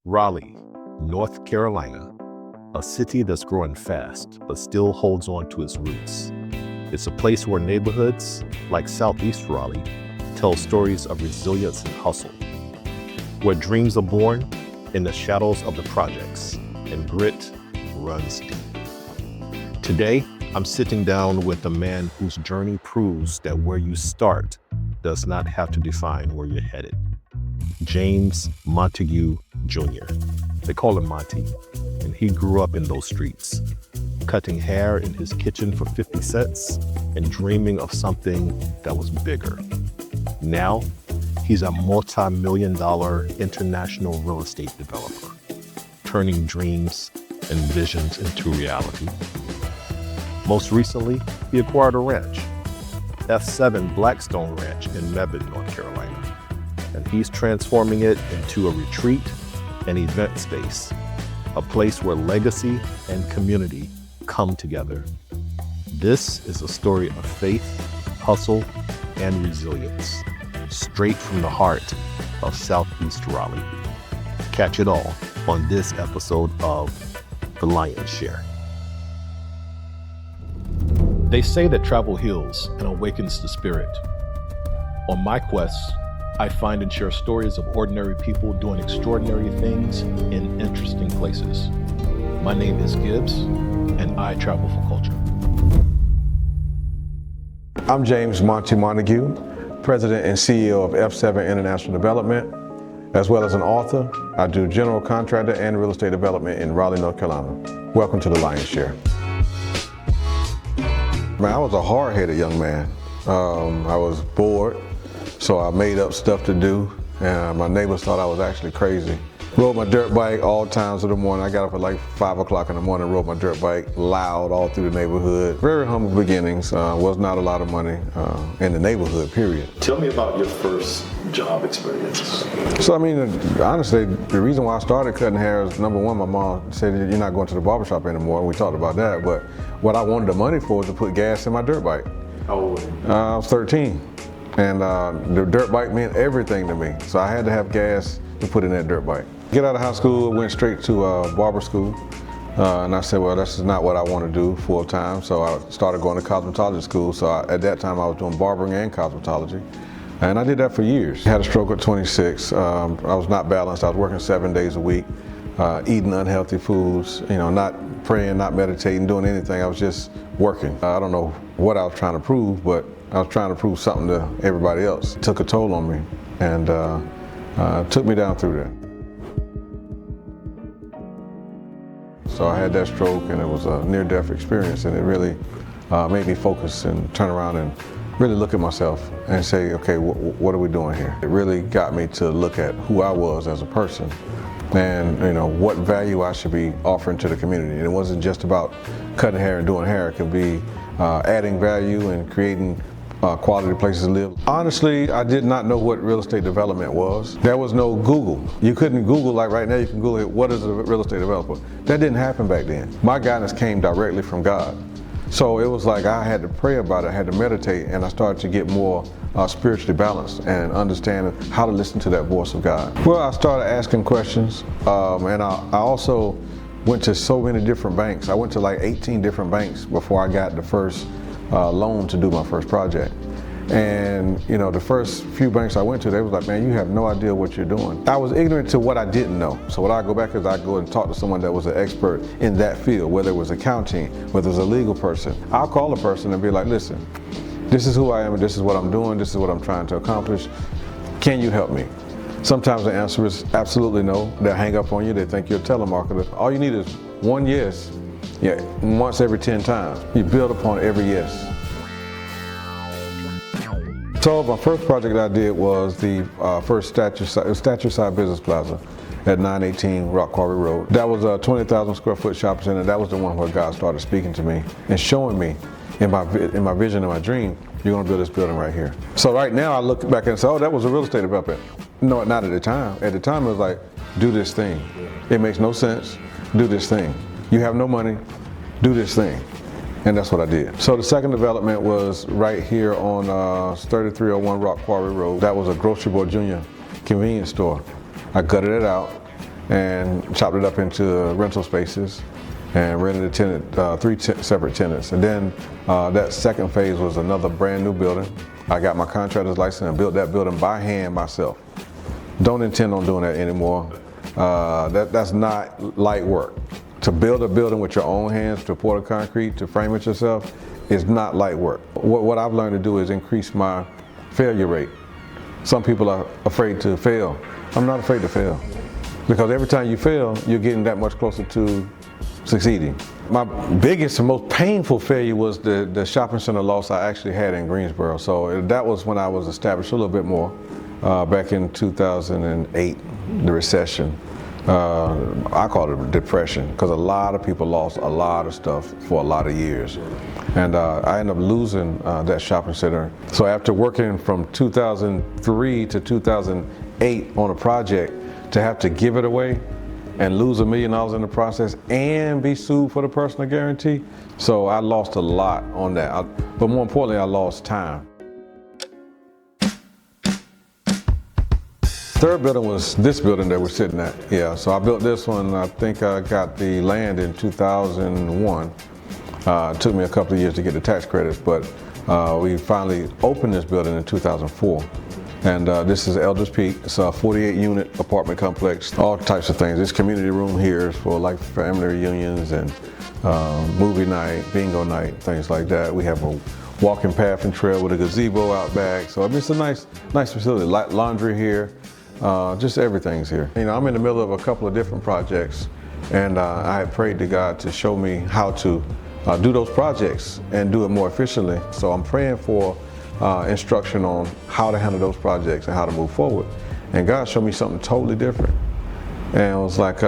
Raleigh, North Carolina, a city that's growing fast but still holds on to its roots. It's a place where neighborhoods, like Southeast Raleigh, tell stories of resilience and hustle, where dreams are born in the shadows of the projects and grit runs deep. Today, I'm sitting down with a man whose journey proves that where you start does not have to define where you're headed. James Montague Jr. They call him Monty, and he grew up in those streets, cutting hair in his kitchen for 50 cents and dreaming of something that was bigger. Now, he's a multi-million-dollar international real estate developer, turning dreams and visions into reality. Most recently, he acquired a ranch, F7 Blackstone Ranch in Mebane, North Carolina, and he's transforming it into a retreat and event space, a place where legacy and community come together. This is a story of faith, hustle, and resilience, straight from the heart of Southeast Raleigh. Catch it all on this episode of The Lion's Share. They say that travel heals and awakens the spirit. On my quests, I find and share stories of ordinary people doing extraordinary things in interesting places. My name is Gibbs, and I travel for culture. I'm James Monte Montague, President and CEO of F7 International Development. As well as an author, I do general contractor and real estate development in Raleigh, North Carolina. Welcome to The Lion's Share. Man, I was a hard-headed young man. I was bored, so I made up stuff to do, and my neighbors thought I was actually crazy. Rode my dirt bike all times of the morning. I got up at like 5 o'clock in the morning, rode my dirt bike loud all through the neighborhood. Very humble beginnings, was not a lot of money in the neighborhood, period. Tell me about your first job experience. So, I mean, honestly, the reason why I started cutting hair is, number one, my mom said, you're not going to the barbershop anymore, and we talked about that, but what I wanted the money for was to put gas in my dirt bike. How old were you? I was 13, and the dirt bike meant everything to me, so I had to have gas to put in that dirt bike. Get out of high school, went straight to barber school, and I said, well, this is not what I want to do full time, so I started going to cosmetology school. So at that time I was doing barbering and cosmetology, and I did that for years. I had a stroke at 26. I was not balanced. I was working 7 days a week, eating unhealthy foods, not praying, not meditating, doing anything. I was just working. I don't know what I was trying to prove, but I was trying to prove something to everybody else. It took a toll on me, and took me down through that. So I had that stroke, and it was a near-death experience, and it really made me focus and turn around and really look at myself and say, okay, what are we doing here? It really got me to look at who I was as a person and what value I should be offering to the community. And it wasn't just about cutting hair and doing hair. It could be adding value and creating quality places to live. Honestly, I did not know what real estate development was. There was no Google. You couldn't Google like right now. You can Google it, what is a real estate developer? That didn't happen back then. My guidance came directly from God. So it was like I had to pray about it, I had to meditate, and I started to get more spiritually balanced and understanding how to listen to that voice of God. Well, I started asking questions, and I also went to so many different banks. I went to like 18 different banks before I got the first loan to do my first project. And the first few banks I went to, they was like, man, you have no idea what you're doing. I was ignorant to what I didn't know. So what I go back is I go and talk to someone that was an expert in that field, whether it was accounting, whether it was a legal person. I'll call a person and be like, listen, this is who I am and this is what I'm doing, this is what I'm trying to accomplish. Can you help me? Sometimes the answer is absolutely no. They'll hang up on you, they think you're a telemarketer. All you need is one yes. Yeah, once every 10 times. You build upon every yes. So my first project I did was the first statue side business plaza at 918 Rock Quarry Road. That was a 20,000 square foot shopping center. That was the one where God started speaking to me and showing me in my vision and my dream, you're gonna build this building right here. So right now I look back and say, oh, that was a real estate development. No, not at the time. At the time it was like, do this thing. It makes no sense, do this thing. You have no money, do this thing. And that's what I did. So the second development was right here on 3301 Rock Quarry Road. That was a Grocery Boy Jr. convenience store. I gutted it out, and chopped it up into rental spaces and rented to three separate tenants. And then that second phase was another brand new building. I got my contractor's license and built that building by hand myself. Don't intend on doing that anymore. That's not light work. To build a building with your own hands, to pour the concrete, to frame it yourself, is not light work. What I've learned to do is increase my failure rate. Some people are afraid to fail. I'm not afraid to fail, because every time you fail, you're getting that much closer to succeeding. My biggest and most painful failure was the shopping center loss I actually had in Greensboro. So that was when I was established a little bit more, back in 2008, the recession. I call it a depression, because a lot of people lost a lot of stuff for a lot of years. And I ended up losing that shopping center. So after working from 2003 to 2008 on a project, to have to give it away and lose $1 million in the process and be sued for the personal guarantee. So I lost a lot on that. But more importantly, I lost time. Third building was this building that we're sitting at. Yeah, so I built this one. I think I got the land in 2001. It took me a couple of years to get the tax credits, but we finally opened this building in 2004. And this is Elders Peak. It's a 48-unit apartment complex, all types of things. This community room here is for like family reunions and movie night, bingo night, things like that. We have a walking path and trail with a gazebo out back. So I mean, it's a nice facility. Laundry here, just everything's here. You know, I'm in the middle of a couple of different projects, and I had prayed to God to show me how to do those projects and do it more efficiently. So I'm praying for instruction on how to handle those projects and how to move forward. And God showed me something totally different. And it was like,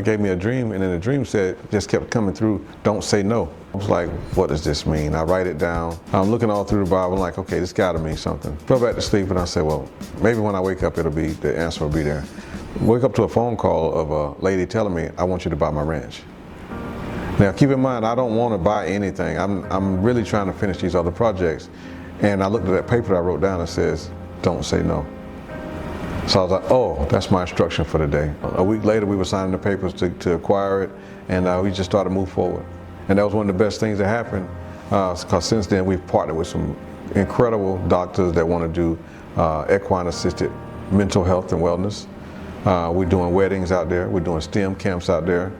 gave me a dream, and then the dream just kept coming through, don't say no. I was like, what does this mean? I write it down. I'm looking all through the Bible, like, okay, this gotta mean something. Fell back to sleep, and I said, well, maybe when I wake up, the answer will be there. Wake up to a phone call of a lady telling me, I want you to buy my ranch. Now, keep in mind, I don't want to buy anything. I'm really trying to finish these other projects. And I looked at that paper that I wrote down and says, don't say no. So I was like, oh, that's my instruction for the day. A week later, we were signing the papers to acquire it, and we just started to move forward. And that was one of the best things that happened, because since then, we've partnered with some incredible doctors that want to do equine-assisted mental health and wellness. We're doing weddings out there. We're doing STEM camps out there.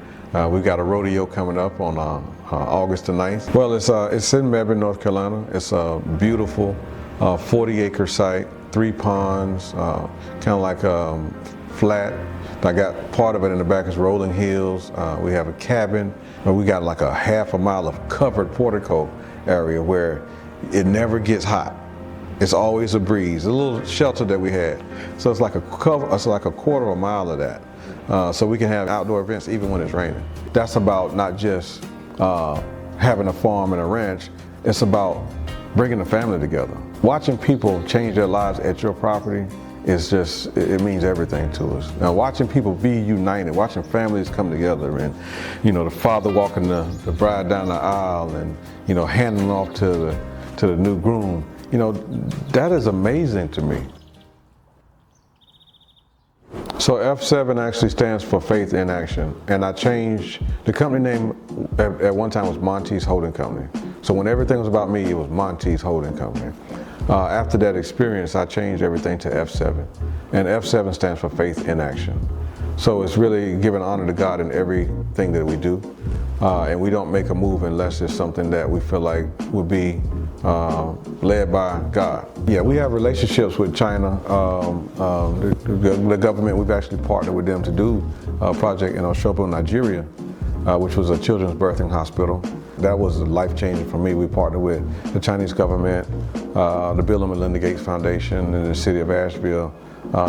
We've got a rodeo coming up on August the 9th. Well, it's in Mebane, North Carolina. It's a beautiful 40-acre site, 3 ponds, kind of like flat. I got part of it in the back is rolling hills. We have a cabin. We got like a half a mile of covered portico area where it never gets hot. It's always a breeze. A little shelter that we had. So it's like a quarter of a mile of that. So we can have outdoor events even when it's raining. That's about not just having a farm and a ranch, it's about bringing the family together. Watching people change their lives at your property is just, it means everything to us. Now, watching people be united, watching families come together, and, you know, the father walking the bride down the aisle and, you know, handing off to the new groom, you know, that is amazing to me. So F7 actually stands for Faith in Action, and I changed, the company name at one time was Monte's Holding Company. So when everything was about me, it was Monte's Holding Company. After that experience, I changed everything to F7, and F7 stands for Faith in Action. So it's really giving honor to God in everything that we do, and we don't make a move unless it's something that we feel like would be led by God. Yeah, we have relationships with China. The government, we've actually partnered with them to do a project in Osogbo, Nigeria, which was a children's birthing hospital. That was life-changing for me. We partnered with the Chinese government, the Bill and Melinda Gates Foundation, and the city of Asheville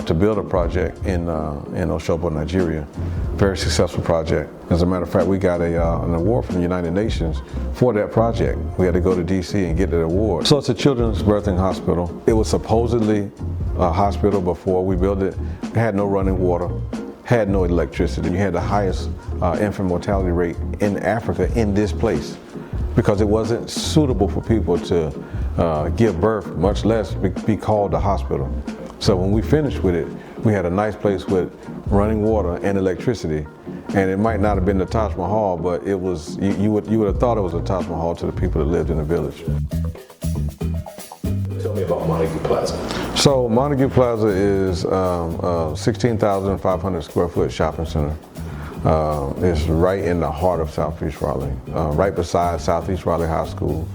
to build a project in Osogbo, Nigeria. Very successful project. As a matter of fact, we got an award from the United Nations for that project. We had to go to DC and get that award. So it's a children's birthing hospital. It was supposedly a hospital before we built it. It had no running water, had no electricity. You had the highest infant mortality rate in Africa in this place because it wasn't suitable for people to give birth, much less be called a hospital. So when we finished with it, we had a nice place with running water and electricity. And it might not have been the Taj Mahal, but it was, you would have thought it was a Taj Mahal to the people that lived in the village. Tell me about Montague Plaza. So Montague Plaza is a 16,500 square foot shopping center. It's right in the heart of Southeast Raleigh, right beside Southeast Raleigh High School.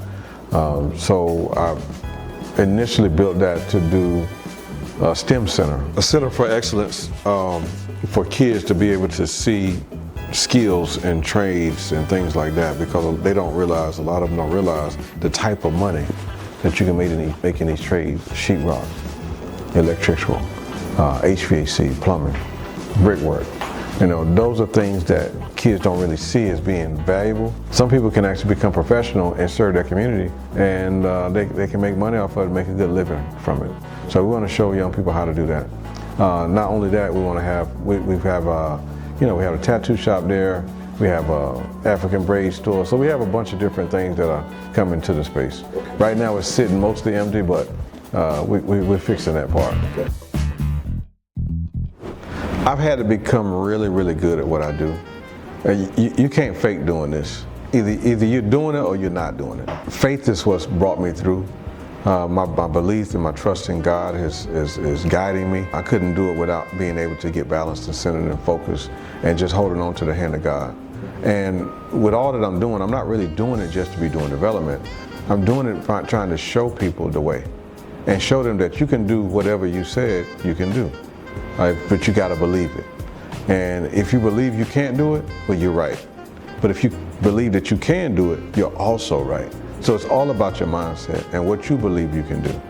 So I initially built that to do a STEM center, a center for excellence for kids to be able to see skills and trades and things like that, because they don't realize, a lot of them don't realize the type of money that you can make in these trades: sheetrock, electrical, HVAC, plumbing, brickwork. You know, those are things that kids don't really see as being valuable. Some people can actually become professional and serve their community, and they can make money off of it and make a good living from it. So we want to show young people how to do that. Not only that, we want to have, we have a tattoo shop there. We have a African braid store. So we have a bunch of different things that are coming to the space. Right now it's sitting mostly empty, but we're fixing that part. I've had to become really, really good at what I do. You can't fake doing this. Either you're doing it or you're not doing it. Faith is what's brought me through. My belief and my trust in God is guiding me. I couldn't do it without being able to get balanced and centered and focused and just holding on to the hand of God. And with all that I'm doing, I'm not really doing it just to be doing development. I'm doing it trying to show people the way and show them that you can do whatever you said you can do. But you gotta believe it. And if you believe you can't do it, well, you're right. But if you believe that you can do it, you're also right. So it's all about your mindset and what you believe you can do.